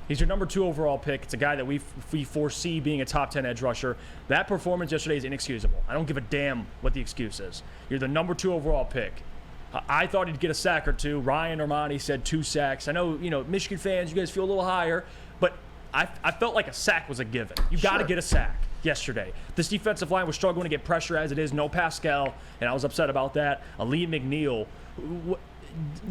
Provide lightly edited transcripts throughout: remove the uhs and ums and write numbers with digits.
He's your number 2 overall pick. It's a guy that we foresee being a top 10 edge rusher. That performance yesterday is inexcusable. I don't give a damn what the excuse is. You're the number 2 overall pick. I thought he'd get a sack or 2. Ryan Ermanni said 2 sacks. I know, Michigan fans, you guys feel a little higher, but I felt like a sack was a given. You got to get a sack yesterday. This defensive line was struggling to get pressure as it is. No Pascal, and I was upset about that. Aleem McNeil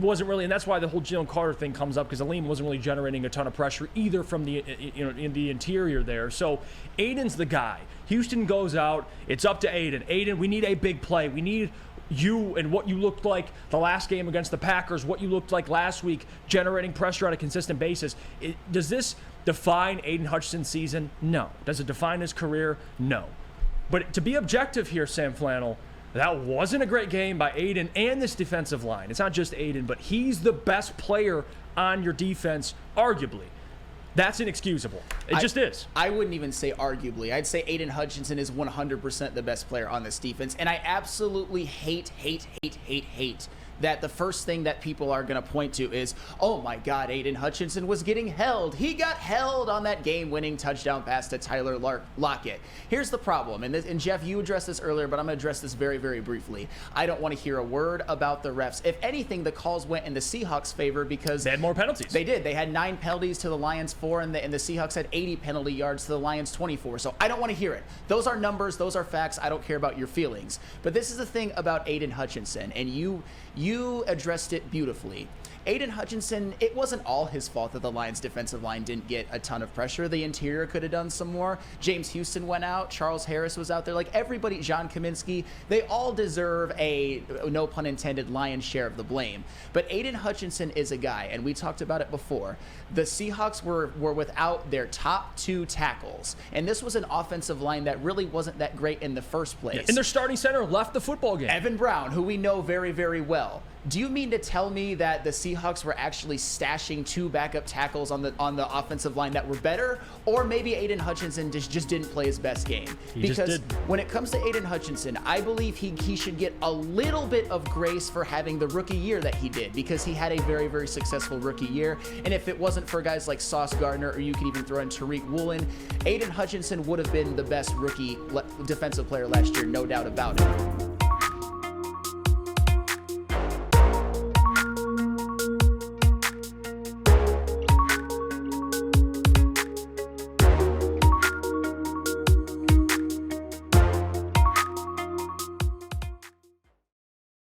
wasn't really, and that's why the whole Jalen Carter thing comes up, because Aleem wasn't really generating a ton of pressure either from the in the interior there. So Aidan's the guy. Houston goes out. It's up to Aidan. Aidan, we need a big play. We need you and what you looked like the last game against the Packers, what you looked like last week, generating pressure on a consistent basis. Does this define Aidan Hutchinson's season? No. Does it define his career? No. But to be objective here, Sam Flannel, that wasn't a great game by Aidan and this defensive line. It's not just Aidan, but he's the best player on your defense, arguably. That's inexcusable. It just is. I wouldn't even say arguably. I'd say Aidan Hutchinson is 100% the best player on this defense. And I absolutely hate that the first thing that people are going to point to is, oh my God, Aidan Hutchinson was getting held. He got held on that game-winning touchdown pass to Tyler Lockett. Here's the problem, and Jeff, you addressed this earlier, but I'm going to address this very, very briefly. I don't want to hear a word about the refs. If anything, the calls went in the Seahawks' favor because they had more penalties. They did. They had 9 penalties to the Lions 4, and the Seahawks had 80 penalty yards to the Lions 24. So I don't want to hear it. Those are numbers. Those are facts. I don't care about your feelings. But this is the thing about Aidan Hutchinson, and you addressed it beautifully. Aidan Hutchinson, it wasn't all his fault that the Lions defensive line didn't get a ton of pressure. The interior could have done some more. James Houston went out. Charles Harris was out there. Like everybody, John Kaminsky, they all deserve a, no pun intended, lion's share of the blame. But Aidan Hutchinson is a guy, and we talked about it before. The Seahawks were without their top 2 tackles. And this was an offensive line that really wasn't that great in the first place. Yeah, and their starting center left the football game. Evan Brown, who we know very, very well. Do you mean to tell me that the Seahawks were actually stashing 2 backup tackles on the offensive line that were better? Or maybe Aidan Hutchinson just didn't play his best game? Because when it comes to Aidan Hutchinson, I believe he should get a little bit of grace for having the rookie year that he did, because he had a very, very successful rookie year. And if it wasn't for guys like Sauce Gardner, or you could even throw in Tariq Woolen, Aidan Hutchinson would have been the best rookie defensive player last year, no doubt about it.